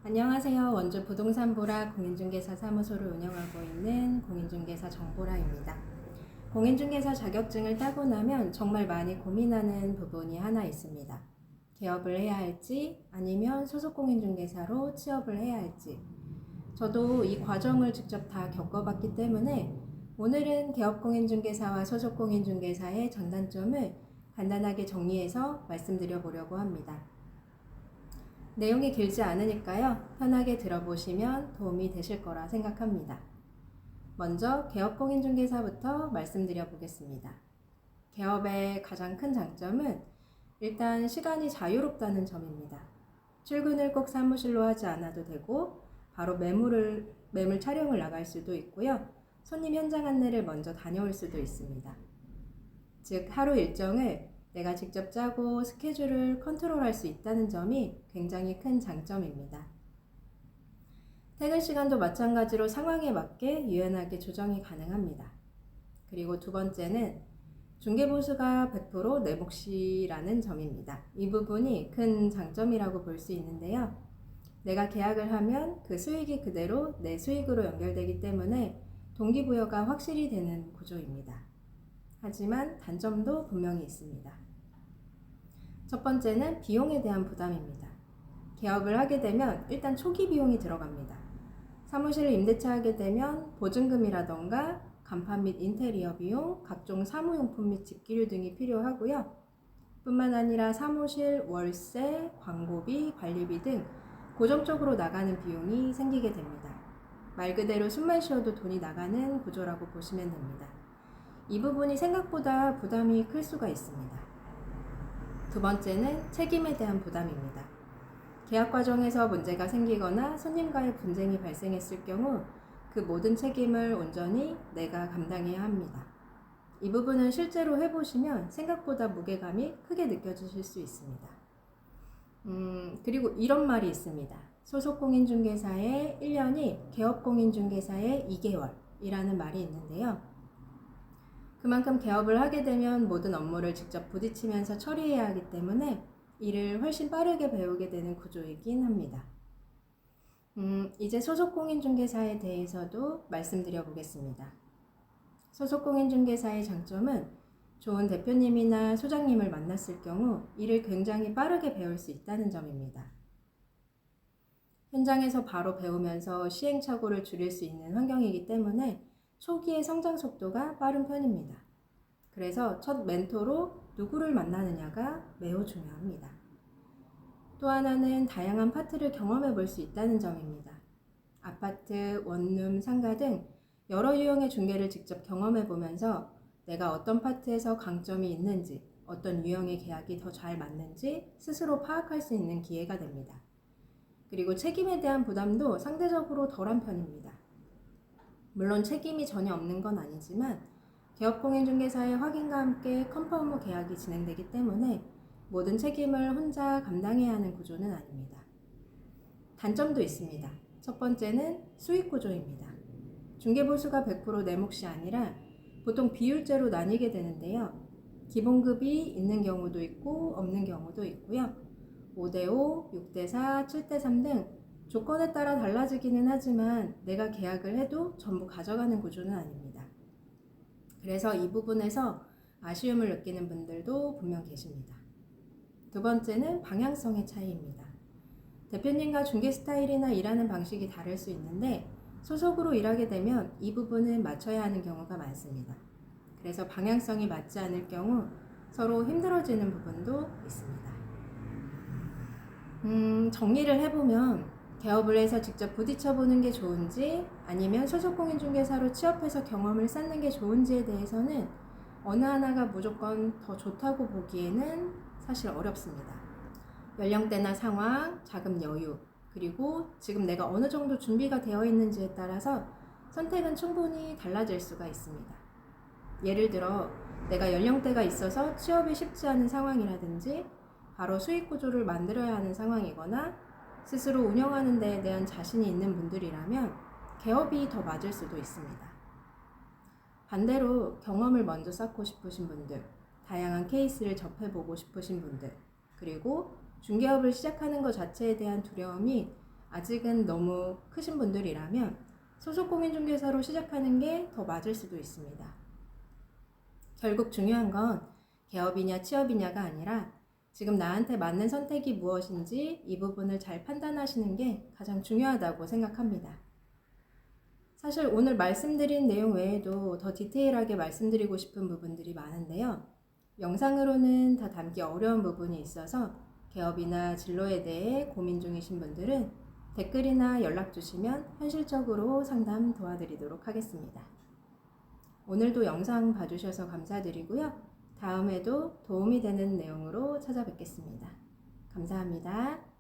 안녕하세요. 원주 부동산 보라 공인중개사 사무소를 운영하고 있는 공인중개사 정보라입니다. 공인중개사 자격증을 따고 나면 정말 많이 고민하는 부분이 하나 있습니다. 개업을 해야 할지 아니면 소속 공인중개사로 취업을 해야 할지. 저도 이 과정을 직접 다 겪어봤기 때문에 오늘은 개업 공인중개사와 소속 공인중개사의 장단점을 간단하게 정리해서 말씀드려 보려고 합니다. 내용이 길지 않으니까요. 편하게 들어보시면 도움이 되실 거라 생각합니다. 먼저 개업공인중개사부터 말씀드려 보겠습니다. 개업의 가장 큰 장점은 일단 시간이 자유롭다는 점입니다. 출근을 꼭 사무실로 하지 않아도 되고 바로 매물 촬영을 나갈 수도 있고요. 손님 현장 안내를 먼저 다녀올 수도 있습니다. 즉 하루 일정을 내가 직접 짜고 스케줄을 컨트롤할 수 있다는 점이 굉장히 큰 장점입니다. 퇴근 시간도 마찬가지로 상황에 맞게 유연하게 조정이 가능합니다. 그리고 두 번째는 중개보수가 100% 내 몫이라는 점입니다. 이 부분이 큰 장점이라고 볼 수 있는데요. 내가 계약을 하면 그 수익이 그대로 내 수익으로 연결되기 때문에 동기부여가 확실히 되는 구조입니다. 하지만 단점도 분명히 있습니다. 첫 번째는 비용에 대한 부담입니다. 개업을 하게 되면 일단 초기 비용이 들어갑니다. 사무실을 임대차 하게 되면 보증금이라던가 간판 및 인테리어 비용, 각종 사무용품 및 집기류 등이 필요하고요. 뿐만 아니라 사무실, 월세, 광고비, 관리비 등 고정적으로 나가는 비용이 생기게 됩니다. 말 그대로 숨만 쉬어도 돈이 나가는 구조라고 보시면 됩니다. 이 부분이 생각보다 부담이 클 수가 있습니다. 두 번째는 책임에 대한 부담입니다. 계약 과정에서 문제가 생기거나 손님과의 분쟁이 발생했을 경우 그 모든 책임을 온전히 내가 감당해야 합니다. 이 부분은 실제로 해보시면 생각보다 무게감이 크게 느껴지실 수 있습니다. 그리고 이런 말이 있습니다. 소속공인중개사의 1년이 개업공인중개사의 2개월이라는 말이 있는데요. 그만큼 개업을 하게 되면 모든 업무를 직접 부딪히면서 처리해야 하기 때문에 이를 훨씬 빠르게 배우게 되는 구조이긴 합니다. 이제 소속공인중개사에 대해서도 말씀드려 보겠습니다. 소속공인중개사의 장점은 좋은 대표님이나 소장님을 만났을 경우 이를 굉장히 빠르게 배울 수 있다는 점입니다. 현장에서 바로 배우면서 시행착오를 줄일 수 있는 환경이기 때문에 초기의 성장 속도가 빠른 편입니다. 그래서 첫 멘토로 누구를 만나느냐가 매우 중요합니다. 또 하나는 다양한 파트를 경험해 볼 수 있다는 점입니다. 아파트, 원룸, 상가 등 여러 유형의 중개를 직접 경험해 보면서 내가 어떤 파트에서 강점이 있는지, 어떤 유형의 계약이 더 잘 맞는지 스스로 파악할 수 있는 기회가 됩니다. 그리고 책임에 대한 부담도 상대적으로 덜한 편입니다. 물론 책임이 전혀 없는 건 아니지만 개업공인중개사의 확인과 함께 컨펌 계약이 진행되기 때문에 모든 책임을 혼자 감당해야 하는 구조는 아닙니다. 단점도 있습니다. 첫 번째는 수익 구조입니다. 중개보수가 100% 내 몫이 아니라 보통 비율제로 나뉘게 되는데요. 기본급이 있는 경우도 있고 없는 경우도 있고요. 5대5, 6대4, 7대3 등 조건에 따라 달라지기는 하지만 내가 계약을 해도 전부 가져가는 구조는 아닙니다. 그래서 이 부분에서 아쉬움을 느끼는 분들도 분명 계십니다. 두 번째는 방향성의 차이입니다. 대표님과 중개 스타일이나 일하는 방식이 다를 수 있는데 소속으로 일하게 되면 이 부분을 맞춰야 하는 경우가 많습니다. 그래서 방향성이 맞지 않을 경우 서로 힘들어지는 부분도 있습니다. 정리를 해보면 개업을 해서 직접 부딪혀보는 게 좋은지 아니면 소속공인중개사로 취업해서 경험을 쌓는 게 좋은지에 대해서는 어느 하나가 무조건 더 좋다고 보기에는 사실 어렵습니다. 연령대나 상황, 자금 여유, 그리고 지금 내가 어느 정도 준비가 되어 있는지에 따라서 선택은 충분히 달라질 수가 있습니다. 예를 들어 내가 연령대가 있어서 취업이 쉽지 않은 상황이라든지 바로 수익 구조를 만들어야 하는 상황이거나 스스로 운영하는 데에 대한 자신이 있는 분들이라면 개업이 더 맞을 수도 있습니다. 반대로 경험을 먼저 쌓고 싶으신 분들, 다양한 케이스를 접해보고 싶으신 분들, 그리고 중개업을 시작하는 것 자체에 대한 두려움이 아직은 너무 크신 분들이라면 소속 공인중개사로 시작하는 게 더 맞을 수도 있습니다. 결국 중요한 건 개업이냐 취업이냐가 아니라 지금 나한테 맞는 선택이 무엇인지 이 부분을 잘 판단하시는 게 가장 중요하다고 생각합니다. 사실 오늘 말씀드린 내용 외에도 더 디테일하게 말씀드리고 싶은 부분들이 많은데요. 영상으로는 다 담기 어려운 부분이 있어서 개업이나 진로에 대해 고민 중이신 분들은 댓글이나 연락 주시면 현실적으로 상담 도와드리도록 하겠습니다. 오늘도 영상 봐주셔서 감사드리고요. 다음에도 도움이 되는 내용으로 찾아뵙겠습니다. 감사합니다.